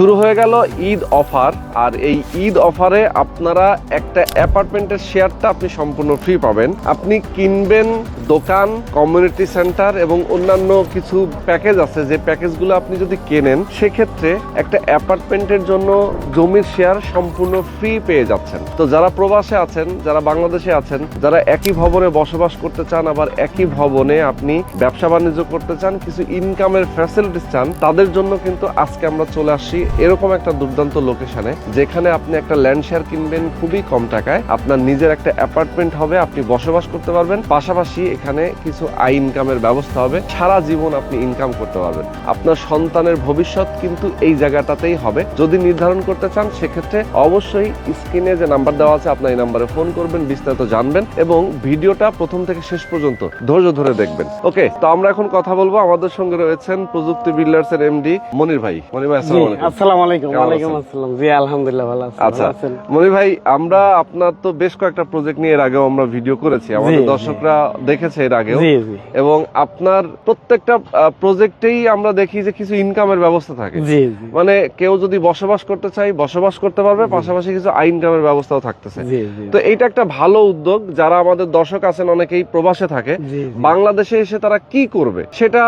শুরু হয়ে গেল ঈদ অফার, আর এই ঈদ অফারে আপনারা একটা অ্যাপার্টমেন্টের শেয়ারটা আপনি সম্পূর্ণ ফ্রি পাবেন। আপনি কিনবেন দোকান, কমিউনিটি সেন্টার এবং অন্যান্য কিছু প্যাকেজ আছে, যে প্যাকেজগুলো আপনি যদি কেনেন সেক্ষেত্রে একটা অ্যাপার্টমেন্টের জন্য জমির শেয়ার সম্পূর্ণ ফ্রি পেয়ে যাচ্ছেন। তো যারা প্রবাসে আছেন, যারা বাংলাদেশে আছেন, যারা একই ভবনে বসবাস করতে চান, আবার একই ভবনে আপনি ব্যবসা বাণিজ্য করতে চান, কিছু ইনকামের ফ্যাসিলিটিস চান, তাদের জন্য কিন্তু আজকে আমরা চলে আসছি এরকম একটা দুর্দান্ত লোকেশনে, যেখানে আপনি একটা ল্যান্ড শেয়ার কিনবেন খুবই কম টাকায়, আপনার নিজের একটা অ্যাপার্টমেন্ট হবে, আপনি বসবাস করতে পারবেন, পাশাপাশি এখানে কিছু আয় ইনকামের ব্যবস্থা হবে, সারা জীবন আপনি ইনকাম করতে পারবেন। আপনার সন্তানের ভবিষ্যৎ কিন্তু এই জায়গাটাতেই হবে। যদি নির্ধারণ করতে চান সেক্ষেত্রে অবশ্যই স্ক্রিনে যে নাম্বার দেওয়া আছে আপনার এই নাম্বারে ফোন করবেন, বিস্তারিত জানবেন এবং ভিডিওটা প্রথম থেকে শেষ পর্যন্ত ধৈর্য ধরে দেখবেন। ওকে, তো আমরা এখন কথা বলবো। আমাদের সঙ্গে রয়েছেন প্রযুক্তি বিল্ডার্স এর এমডি মনির ভাই। মনির ভাই আসসালামু আলাইকুম। ওয়ালাইকুম আসসালাম। জি আলহামদুলিল্লাহ ভালো আছি। আচ্ছা মনির ভাই, আমরা আপনার তো বেশ কয়েকটা প্রজেক্ট নিয়ে এর আগেও আমরা ভিডিও করেছি, আমাদের দর্শকরা দেখেছে এর আগেও, এবং আপনার প্রত্যেকটা প্রজেক্টেই আমরা দেখি যে কিছু ইনকামের ব্যবস্থা থাকে। মানে কেউ যদি বসবাস করতে চায় বসবাস করতে পারবে, পাশাপাশি কিছু আয় ইনকামের ব্যবস্থাও থাকতেছে। তো এইটা একটা ভালো উদ্যোগ। যারা আমাদের দর্শক আছেন অনেকেই প্রবাসে থাকে, বাংলাদেশে এসে তারা কি করবে সেটা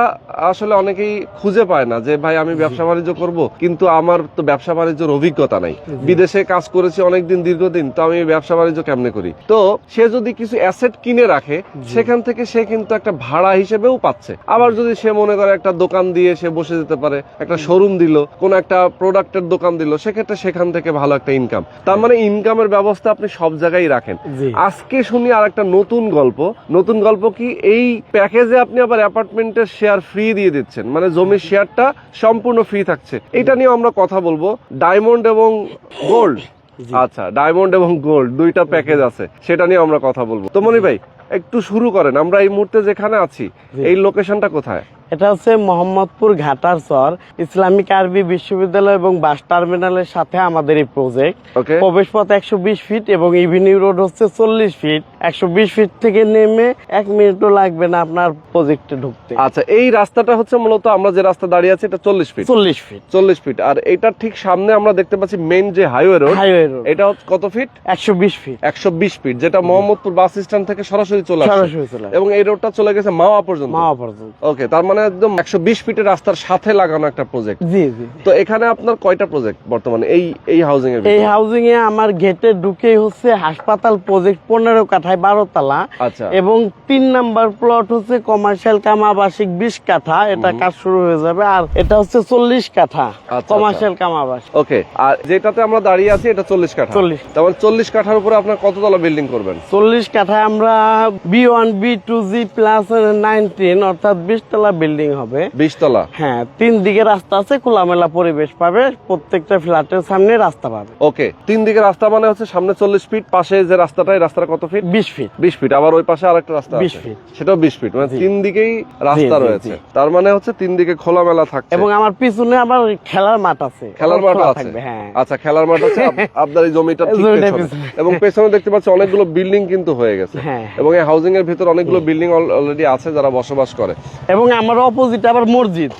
আসলে অনেকেই খুঁজে পায় না, যে ভাই আমি ব্যবসা বাণিজ্য করব কিন্তু আমার তো ব্যবসা বাণিজ্যের অভিজ্ঞতা নাই, বিদেশে কাজ করেছি অনেকদিন দীর্ঘদিন, তো আমি ব্যবসা বাণিজ্য কেমনে করি। তো সে যদি কিছু অ্যাসেট কিনে রাখে সেখান থেকে সে কিন্তু একটা ভাড়া হিসেবেও পাচ্ছে। আবার যদি সে মনে করে একটা দোকান দিয়ে সে বসে যেতে পারে, একটা শোরুম দিল, কোন একটা প্রোডাক্টের দোকান দিল, সেক্ষেত্রে সেখান থেকে ভালো একটা ইনকাম। তার মানে ইনকামের ব্যবস্থা আপনি সব জায়গায় রাখেন। আজকে শুনি আর একটা নতুন গল্প। নতুন গল্প কি, এই প্যাকেজে আপনি আবার অ্যাপার্টমেন্টের শেয়ার ফ্রি দিয়ে দিচ্ছেন, মানে জমির শেয়ারটা সম্পূর্ণ ফ্রি থাকছে। এটা নিয়ে আমরা কথা বলবো। ডায়মন্ড এবং গোল্ড, আচ্ছা ডায়মন্ড এবং গোল্ড দুইটা প্যাকেজ আছে, সেটা নিয়ে আমরা কথা বলবো। তো মনি ভাই একটু শুরু করেন। আমরা এই মুহূর্তে যেখানে আছি এই লোকেশনটা কোথায়? এটা হচ্ছে মোহাম্মদপুর ঘাটার চর, ইসলামিক আরবি বিশ্ববিদ্যালয় এবং বাস টার্মিনালের সাথে আমাদের এই প্রজেক্ট। প্রবেশ পথ 120 ফিট এবং ইভিনিউ রোড হচ্ছে 40 ফিট। 120 ফিট থেকে নেমে 1 মিনিটও লাগবে না আপনার প্রজেক্টে ঢুকতে। আচ্ছা, এই রাস্তাটা হচ্ছে মূলত আমরা যে রাস্তা দাঁড়িয়ে আছি এটা 40 ফিট। 40 ফিট। আর এটার ঠিক সামনে আমরা দেখতে পাচ্ছি মেইন যে হাইওয়ে রোড, এটা হচ্ছে কত ফিট? 120 ফিট। 120 ফিট, যেটা মোহাম্মদপুর বাস স্ট্যান্ড থেকে সরাসরি চলে আসে, এবং এই রোডটা চলে গেছে মাওয়া পর্যন্ত। ওকে, তার মানে একদম 120 ফিটের রাস্তার সাথে লাগানো একটা প্রজেক্ট। জি জি। তো এখানে আপনার কয়টা প্রজেক্ট বর্তমানে এই হাউজিং এ? এই হাউজিং এ আমার গেটে ঢুকেই হচ্ছে হাসপাতাল প্রজেক্ট 15 কাঠায় 12 তলা। আচ্ছা। এবং 3 নাম্বার প্লট হচ্ছে কমার্শিয়াল কাম আবাসিক 20 কাঠা, এটা কাজ শুরু হয়ে যাবে। আর এটা হচ্ছে 40 কাঠা কমার্শিয়াল কাম আবাসিক। ওকে, আর যেটাতে আমরা দাঁড়িয়ে আছি এটা 40 কাঠা। তাহলে 40 কাঠার উপরে আপনার কততলা বিল্ডিং করবেন? 40 কাঠায় আমরা B1 B2G প্লাস 19 অর্থাৎ 20 তলা বিল্ডিং হবে। 20 তলা? হ্যাঁ, 3 দিকে রাস্তা আছে, খোলামেলা পরিবেশ পাবে, প্রত্যেকটা ফ্ল্যাটের সামনে রাস্তা পাবে। ওকে, 3 দিকে রাস্তা মানে হচ্ছে সামনে 40 ফিট, পাশে যে রাস্তাটা এই রাস্তাটা কত ফিট? 20 ফিট। 20 ফিট। আবার ওই পাশে আরেকটা রাস্তা আছে 20 ফিট, সেটাও 20 ফিট। মানে 3 দিকেই রাস্তা রয়েছে, তার মানে হচ্ছে 3 দিকে খোলামেলা থাকছে। এবং আমার পিছনে আবার খেলার মাঠ আছে। খেলার মাঠ আছে? হ্যাঁ। আচ্ছা, খেলার মাঠ আছে আপনার এই জমিটা ঠিক পেছনে। এবং পেছনে দেখতে পাচ্ছি অনেকগুলো বিল্ডিং কিন্তু হয়ে গেছে, এবং এই হাউজিং এর ভিতর অনেকগুলো বিল্ডিং অলরেডি আছে যারা বসবাস করে। এবং আমার অপোজিট আবার মসজিদ,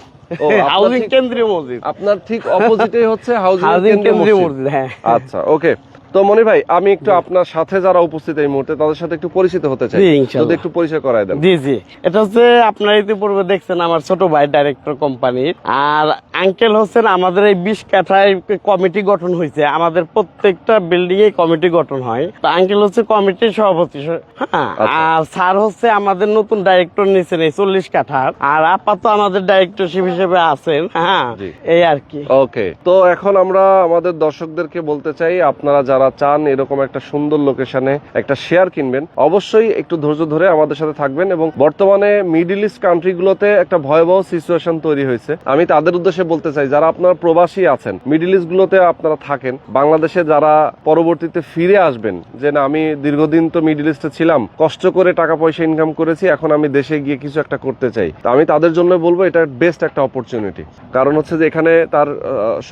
হাউজিং কেন্দ্রীয় মসজিদ। আপনার ঠিক অপোজিটেই হচ্ছে হাউজিং কেন্দ্রীয় মসজিদ। হ্যাঁ। আচ্ছা, ওকে। তো মনি ভাই, আমি একটু আপনার সাথে যারা উপস্থিত এই মুহূর্তে তাদের সাথে একটু পরিচিত হতে চাই, যদি একটু পরিচয় করায় দেন। জি জি। এটা হচ্ছে আপনারা ইতিপূর্বে দেখছেন আমার ছোট ভাই ডাইরেক্টর কোম্পানির, আর আঙ্কেল হচ্ছেন আমাদের এই 20 কাঠায় কমিটি গঠন হয়েছে। আমাদের প্রত্যেকটা বিল্ডিং এ কমিটি গঠন হয়, তো আঙ্কেল হচ্ছে কমিটির সভাপতি। হ্যাঁ। আর স্যার হচ্ছে আমাদের নতুন ডাইরেক্টর নিয়েছেন এই 40 কাঠার, আর আপাতত আমাদের ডাইরেক্টরশিপ হিসেবে আছেন। হ্যাঁ, এই আর কি। ওকে, তো এখন আমরা আমাদের দর্শকদেরকে বলতে চাই, আপনারা যারা চান এরকম একটা সুন্দর লোকেশনে একটা শেয়ার কিনবেন, অবশ্যই একটু ধৈর্য ধরে আমাদের সাথে থাকবেন। এবং বর্তমানে মিডল ইস্ট কান্ট্রি গুলোতে একটা ভয়াবহ সিচুয়েশন তৈরি হয়েছে। আমি তাদের উদ্দেশ্যে বলতে চাই, যারা আপনারা প্রবাসী আছেন, মিডল ইস্ট গুলোতে আপনারা থাকেন, বাংলাদেশে যারা পরবর্তীতে ফিরে আসবেন, যে না আমি দীর্ঘদিন তো মিডল ইস্টে ছিলাম, কষ্ট করে টাকা পয়সা ইনকাম করেছি, এখন আমি দেশে গিয়ে কিছু একটা করতে চাই, তো আমি তাদের জন্য বলবো এটা বেস্ট একটা অপরচুনিটি। কারণ হচ্ছে যে এখানে তার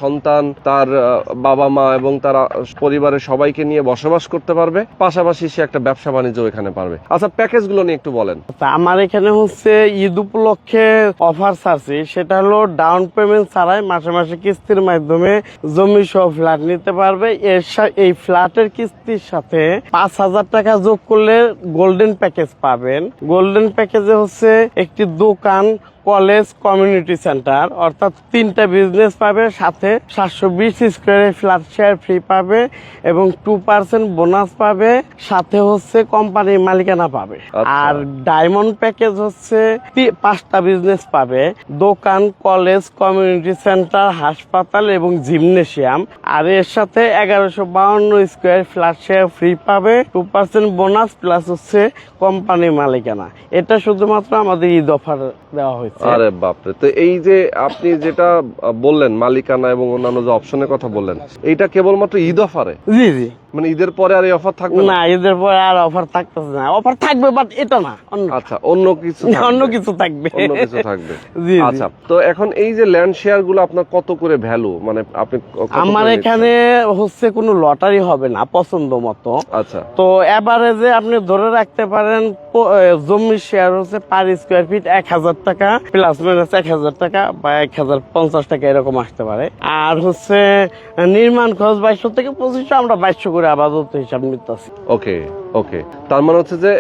সন্তান, তার বাবা মা এবং তার পরিবারের পরিবারের সবাইকে নিয়ে বসবাস করতে পারবে, পাশাপাশি সে একটা ব্যবসা বাণিজ্য এখানে পারবে। আচ্ছা, প্যাকেজগুলো নিয়ে একটু বলেন। আমার এখানে হচ্ছে ঈদ উপলক্ষে অফার ছাড়ছি, সেটা হলো ডাউন পেমেন্ট ছাড়াই মাসে মাসে কিস্তির মাধ্যমে জমি সহ ফ্ল্যাট নিতে পারবে। এই ফ্ল্যাটের কিস্তির সাথে 5,000 টাকা যোগ করলে গোল্ডেন প্যাকেজ পাবেন। গোল্ডেন প্যাকেজে হচ্ছে একটি দোকান, কলেজ, কমিউনিটি সেন্টার, অর্থাৎ 3টা বিজনেস পাবে, সাথে 720 স্কোয়ারের ফ্ল্যাট শেয়ার ফ্রি পাবে এবং 2% বোনাস পাবে, সাথে হচ্ছে কোম্পানির মালিকানা পাবে। আর ডায়মন্ড প্যাকেজ হচ্ছে 5টা বিজনেস পাবে, দোকান, কলেজ, কমিউনিটি সেন্টার, হাসপাতাল এবং জিমনেশিয়াম। আর এর সাথে 1152 স্কোয়ার ফ্ল্যাট শেয়ার ফ্রি পাবে, 2% বোনাস প্লাস হচ্ছে কোম্পানির মালিকানা। এটা শুধুমাত্র আমাদের ঈদ অফার দেওয়া হয়েছে। আরে বাপরে, তো এই যে আপনি যেটা বললেন মালিকানা এবং অন্যান্য যে অপশনের কথা বললেন, এইটা কেবলমাত্র ঈদ অফারে? জি জি। মানে ঈদের পরে আর এই অফার থাকবে না? ঈদের পরে আর অফার থাকতেছে না। অফার থাকবে বাট এটা না, আচ্ছা অন্য কিছু থাকবে। অন্য কিছু থাকবে। অন্য কিছু থাকবে। জি। আচ্ছা, তো এখন এই যে ল্যান্ড শেয়ার গুলো আপনার কত করে ভ্যালু, মানে আপনি আমার এখানে হচ্ছে কোনো লটারি হবে না, পছন্দ মতো। আচ্ছা, তো এভারেজে আপনি ধরে রাখতে পারেন জমির শেয়ার হচ্ছে পার স্কোয়ার ফিট 1,000 টাকা, প্লাস মাইনাস 1,000 টাকা বা 1,050 টাকা এরকম আসতে পারে। আর হচ্ছে নির্মাণ খরচ 2200 থেকে 2500, আমরা 2200 করে আপাতত হিসাব নিতেছি। ওকে ওকে, তার মানে হচ্ছে যে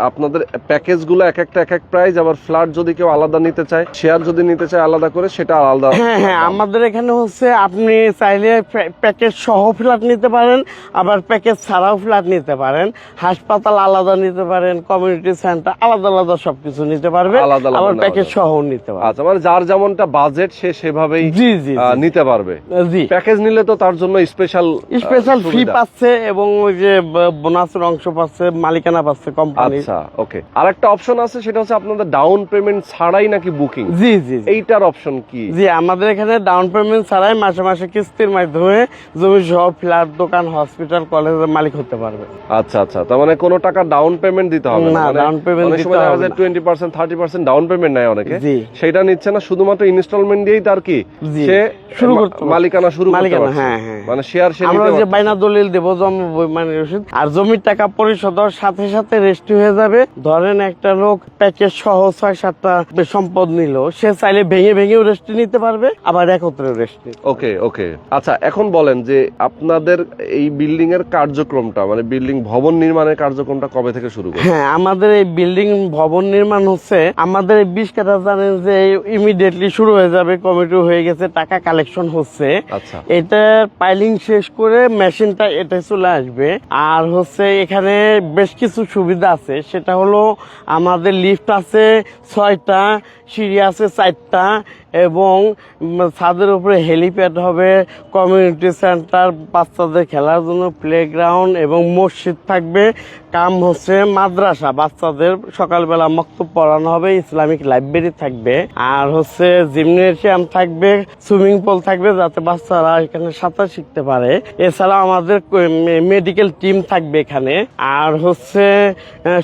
আপনাদের প্যাকেজ গুলো এক একটা এক এক প্রাইস, আবার ফ্ল্যাট যদি কেউ আলাদা নিতে চায়, শেয়ার যদি নিতে চায় আলাদা করে, সেটা আলাদা। হ্যাঁ হ্যাঁ, আমাদের এখানে হচ্ছে আপনি চাইলে প্যাকেজ সহ ফ্ল্যাট নিতে পারেন, আবার প্যাকেজ ছাড়াও ফ্ল্যাট নিতে পারেন, হাসপাতাল আলাদা নিতে পারেন, কমিউনিটি সেন্টার আলাদা আলাদা সবকিছু নিতে পারবে, আবার প্যাকেজ সহ নিতে পারবে। আচ্ছা, মানে যার যেমনটা বাজেট সে সেভাবেই জি জি নিতে পারবে। জি। প্যাকেজ নিলে তো তার জন্য স্পেশাল ফি পাচ্ছে এবং ওই যে বোনাসের অংশ পাচ্ছে, মালিকানা পাচ্ছে কোম্পানি। আচ্ছা ওকে, আরেকটা অপশন আছে, সেটা হচ্ছে আপনাদের ডাউন পেমেন্ট ছাড়াই নাকি বুকিং? জি জি। এইটার অপশন কি? জি, আমাদের এখানে ডাউন পেমেন্ট ছাড়াই মাসে মাসে কিস্তির মাধ্যমে জমি সহ ফ্ল্যাট, দোকান, হসপিটাল, কলেজের মালিক হতে পারবে। আচ্ছা আচ্ছা, তার মানে কোনো টাকা ডাউন পেমেন্ট দিতে হবে না? ডাউন পেমেন্ট অনেক সময় দেখা যায় 20% 30% ডাউন পেমেন্ট নেয় অনেকে, সেটা নিচ্ছে না, শুধুমাত্র ইনস্টলমেন্ট দিয়েই তার কি সে শুরু করতে মালিকানা শুরু করতে পারছে। হ্যাঁ হ্যাঁ, মানে শেয়ার সে আমরা যে বাইনা দলিল দেব, জমি মানে রসিদ আর জমির টাকা পরিশোধ সাথে সাথে রেজিস্ট্রি হয়ে যাবে। ধরেন একটা লোক প্যাকেজ সহ 6-7টা সম্পদ নিল, সে চাইলে ভেঙে ভেঙেও রেজিস্ট্রি নিতে পারবে, আবার একত্রে রেজিস্ট্রি। ওকে ওকে। আচ্ছা, এখন বলেন যে আপনাদের এই বিল্ডিং এর কার্যক্রমটা, মানে বিল্ডিং ভবন নির্মাণের কার্যক্রমটা কবে থেকে শুরু করবে? হ্যাঁ, আমাদের এই বিল্ডিং ভবন নির্মাণ হচ্ছে, আমাদের এই 20 কাঠা জানেন যে ইমিডিয়েটলি শুরু হয়ে যাবে, কমিটি হয়ে গেছে, টাকা কালেকশন হচ্ছে। আচ্ছা, এটা পাইলিং শেষ করে মেশিনটা এটা চলে আসবে। আর হচ্ছে এখানে বেশ কিছু সুবিধা আছে, সেটা হলো আমাদের লিফট আছে 6টা, সিঁড়ি আছে 4টা এবং ছাদের উপরে হেলিপ্যাড হবে, কমিউনিটি সেন্টার, বাচ্চাদের খেলার জন্য প্লেগ্রাউন্ড এবং মসজিদ থাকবে, কাম হচ্ছে মাদ্রাসা, বাচ্চাদের সকালবেলা মক্তব পড়ানো হবে, ইসলামিক লাইব্রেরি থাকবে, আর হচ্ছে জিমনেশিয়াম থাকবে, সুইমিং পুল থাকবে যাতে বাচ্চারা এখানে সাঁতার শিখতে পারে। এছাড়া আমাদের মেডিকেল টিম থাকবে এখানে। আর হচ্ছে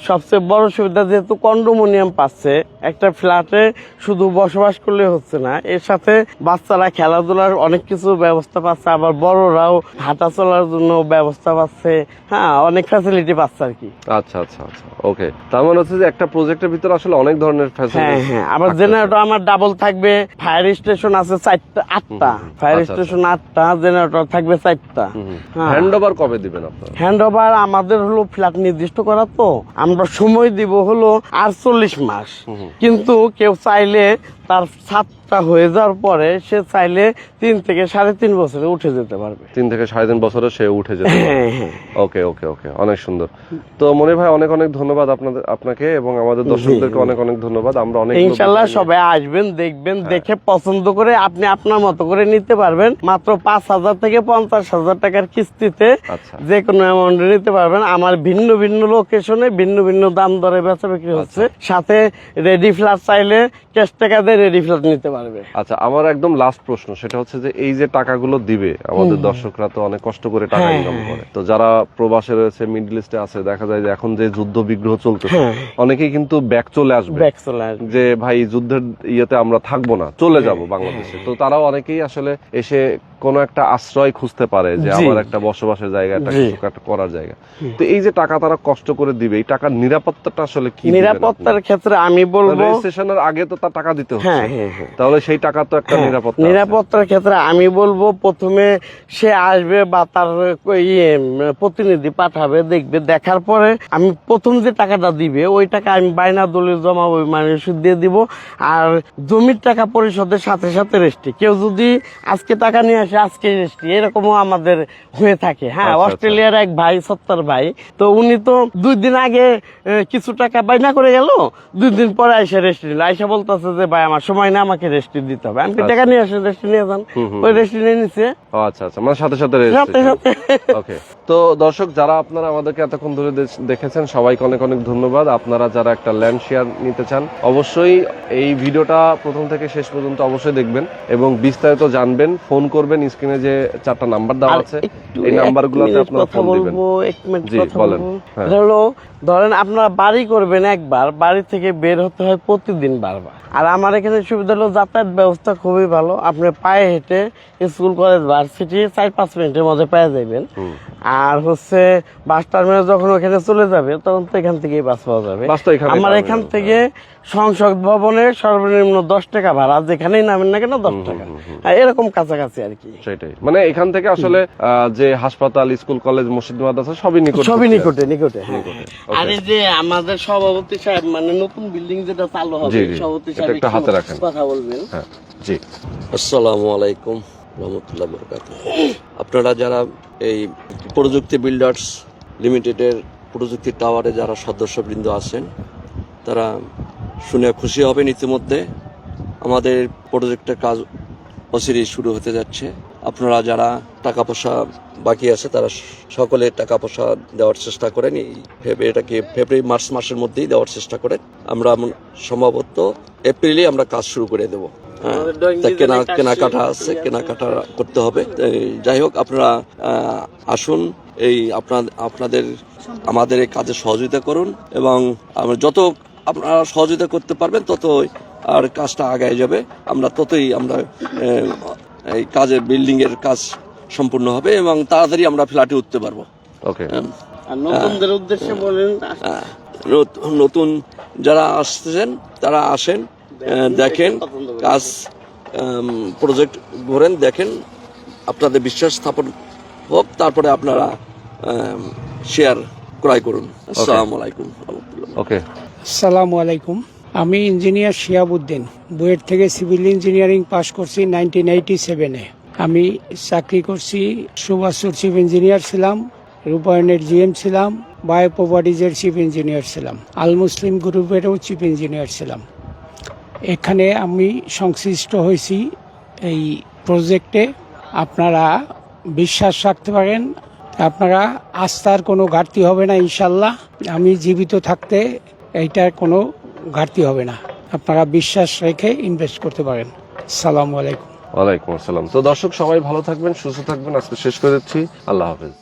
সবচেয়ে বড় সুবিধা, যেহেতু কন্ডোমিনিয়াম পাচ্ছে, একটা ফ্ল্যাটে শুধু বসবাস করলে হচ্ছে না, এর সাথে বাচ্চারা খেলাধুলার অনেক কিছু ব্যবস্থা পাচ্ছে, আবার বড়রাও হাঁটা চলার জন্য ব্যবস্থা পাচ্ছে। হ্যাঁ, অনেক ফ্যাসিলিটি পাচ্ছে আর কি। আচ্ছা আচ্ছা আচ্ছা, ওকে। তার মানে হচ্ছে যে একটা প্রজেক্টের ভিতরে আসলে অনেক ধরনের ফ্যাসিলিটি। হ্যাঁ হ্যাঁ, আবার জেনারেটর আমার ডাবল থাকবে, ফায়ার স্টেশন আছে 8টা, ফায়ার স্টেশন 8টা, জেনারেটর থাকবে 4টা। হ্যান্ড ওভার কবে দিবেন আপনারা? হ্যান্ড ওভার আমাদের হলো ফ্ল্যাট নির্দিষ্ট করা, তো আমরা সময় দিব হলো 48 মাস। কিন্তু কেউ চাইলে তার ছাদটা হয়ে যাওয়ার পরে সে চাইলে 3 থেকে 3.5 বছরে উঠে যেতে পারবে। 3 থেকে 3.5 বছরে সে উঠে যেতে পারবে। হ্যাঁ হ্যাঁ। ওকে ওকে ওকে, অনেক সুন্দর। তো মনির ভাই, অনেক অনেক ধন্যবাদ আপনাকে এবং আমাদের দর্শকদেরকে অনেক অনেক ধন্যবাদ। আমরা অনেক ইনশাআল্লাহ সবাই আসবেন, দেখবেন, দেখে পছন্দ করে আপনি আপনার মতো করে নিতে পারবেন। মাত্র 5,000 থেকে 50,000 টাকার কিস্তিতে যে কোনো অ্যামাউন্টে নিতে পারবেন। আমার ভিন্ন ভিন্ন লোকেশনে ভিন্ন ভিন্ন দাম দরে বেচা বিক্রি হচ্ছে। সাথে রেডি ফ্ল্যাট চাইলে ক্যাশ টাকা দিয়ে রেডি ফ্ল্যাট নিতে পারবে। আচ্ছা, আমার একদম লাস্ট প্রশ্ন সেটা হচ্ছে যে এই যে টাকাগুলো দিবে আমাদের দর্শকরা তো অনেক কষ্ট করে টাকা ইনকাম করে, তো যারা প্রবাসে রয়েছে, মিডল ইস্টে আছে, দেখা যায় যে এখন যে যুদ্ধ বিগ্রহ চলতেছে অনেকেই কিন্তু ব্যাক চলে আসবে, যে ভাই যুদ্ধের ইয়েতে আমরা থাকবো না, চলে যাব বাংলাদেশে। তো তারাও অনেকেই আসলে এসে কোন একটা আশ্রয় খুঁজতে পারে যে আমার একটা বসবাসের জায়গা, একটা কিছু একটা করার জায়গা। তো এই যে টাকা তারা কষ্ট করে দিবে, এই টাকার নিরাপত্তাটা আসলে কি? নিরাপত্তার ক্ষেত্রে আমি বলবো রেজিস্ট্রেশনের আগে তো তার টাকা দিতে হচ্ছে, তাহলে সেই টাকা তো একটা নিরাপত্তা। নিরাপত্তার ক্ষেত্রে আমি বলবো প্রথমে সে আসবে বা তার প্রতিনিধি পাঠাবে, দেখবে, দেখার পরে আমি প্রথম যে টাকাটা দিবে ওই টাকা আমি বায়না দলিল জমাবো, মানুষ দিয়ে দিব। আর জমির টাকা পরিশোধের সাথে সাথে রেস্টি, কেউ যদি আজকে টাকা নিয়ে আসে আজকে রেস্টি, এরকমও আমাদের হয়ে থাকে। হ্যাঁ, অস্ট্রেলিয়ার এক ভাই, সত্তর ভাই, তো উনি তো 2 দিন আগে কিছু টাকা বায়না করে গেল, 2 দিন পরে আইসা রেস্টি নিল, আইসা বলতেছে যে ভাই আমার সময় না, আমাকে রেস্টি দিতে হবে। আমি টাকা নিয়ে আসেন, রেস্টি নিয়ে যান, ওই রেস্টি নিয়ে নিচ্ছে। আচ্ছা আচ্ছা, মানে সাথে সাথে ওকে। তো দর্শক যারা আপনারা আমাদেরকে এতক্ষণ ধরে দেখেছেন সবাইকে অনেক অনেক ধন্যবাদ। আপনারা যারা একটা ল্যান্ড শেয়ার নিতে চান অবশ্যই এই ভিডিওটা প্রথম থেকে শেষ পর্যন্ত অবশ্যই দেখবেন এবং বিস্তারিত জানবেন। ফোন করবেন, স্ক্রিনে যে 4টা নাম্বার দেওয়া আছে এই নাম্বারগুলোতে আপনারা ফোন দিবেন। জি বলেন। হলো ধরেন আপনারা বাড়ি করবেন একবার, বাড়ি থেকে বের হতে হয় প্রতিদিন বারবার। আর আমার এখানে সুবিধা হলো যাতায়াত ব্যবস্থা খুবই ভালো, আপনি পায়ে হেঁটে স্কুল, কলেজ, ভার্সিটি 4-5 মিনিটের মধ্যে পেয়ে যাবেন। আর হচ্ছে বাস টার্মিনাল যখন ওখানে চলে যাবে তখন তো এখান থেকেই বাস পাওয়া যাবে। আমার এখান থেকে সংসদ ভবনে সর্বনিম্ন 10 টাকা ভাড়া, যেখানেই নামেন না কেন 10 টাকা, এরকম কাছাকাছি আর কি। সেটাই, মানে এখান থেকে আসলে যে হাসপাতাল, স্কুল, কলেজ, মসজিদ, মাদ্রাসা সবই নিকটে, সবই নিকটে নিকটে। আর এই যে আমাদের সভাপতি সাহেব, মানে নতুন বিল্ডিং যেটা চালু হবে, সভাপতি সাহেব একটা হাতে রাখেন, কথা বলবেন। জি। আসসালামু আলাইকুম রহমতুল্লাহ বরকাতুহু। আপনারা যারা এই প্রযুক্তি বিল্ডার্স লিমিটেডের প্রযুক্তি টাওয়ারে যারা সদস্যবৃন্দ আছেন তারা শুনে খুশি হবেন, ইতিমধ্যে আমাদের প্রজেক্টের কাজ অচিরেই শুরু হতে যাচ্ছে। আপনারা যারা টাকা পয়সা বাকি আছে তারা সকলে টাকা পয়সা দেওয়ার চেষ্টা করেন, এটাকে ফেব্রুয়ারি মার্চ মাসের মধ্যেই দেওয়ার চেষ্টা করেন। আমরা সম্ভবত এপ্রিলে আমরা কাজ শুরু করে দেবো। কেনাকাটা আছে, কেনাকাটা করতে হবে। যাই হোক, আপনারা আসুন, এই আপনাদের আমাদের এই কাজে সহযোগিতা করুন এবং যত আপনারা সহযোগিতা করতে পারবেন ততই আর কাজটা আগায় যাবে, আমরা ততই আমরা এই কাজের বিল্ডিং এর কাজ সম্পূর্ণ হবে এবং তাড়াতাড়ি আমরা ফ্ল্যাটে উঠতে পারবো। ওকে। নতুনদের উদ্দেশ্যে বলেন, নতুন যারা আসছেন তারা আসেন, দেখেন কাজ, প্রজেক্ট ঘোরেন, দেখেন, আপনাদের বিশ্বাস স্থাপন হোক, তারপরে আপনারা শেয়ার ক্রয় করুন। আসসালামু আলাইকুম। ওকে, আসসালামু আলাইকুম। আমি ইঞ্জিনিয়ার শিয়াবুদ্দিন, বুয়েট থেকে সিভিল ইঞ্জিনিয়ারিং পাশ করছি 1987-এ। আমি চাকরি করছি, সুভাষুর চিফ ইঞ্জিনিয়ার ছিলাম, রূপায়ণের জিএম ছিলাম, বায়ো প্রপার্টিজের চিফ ইঞ্জিনিয়ার ছিলাম, আল মুসলিম গ্রুপেরও চিফ ইঞ্জিনিয়ার ছিলাম। এখানে আমি সংশ্লিষ্ট হয়েছি এই প্রজেক্টে। আপনারা বিশ্বাস রাখতে পারেন, আপনারা আস্থার কোনো ঘাটতি হবে না ইনশাল্লাহ। আমি জীবিত থাকতে এইটার কোনো ঘাটতি হবে না, আপনারা বিশ্বাস রেখে ইনভেস্ট করতে পারেন। আসসালামু আলাইকুম। ওয়ালাইকুম আসসালাম। তো দর্শক সবাই ভালো থাকবেন, সুস্থ থাকবেন, আজকে শেষ করে দিচ্ছি। আল্লাহ হাফেজ।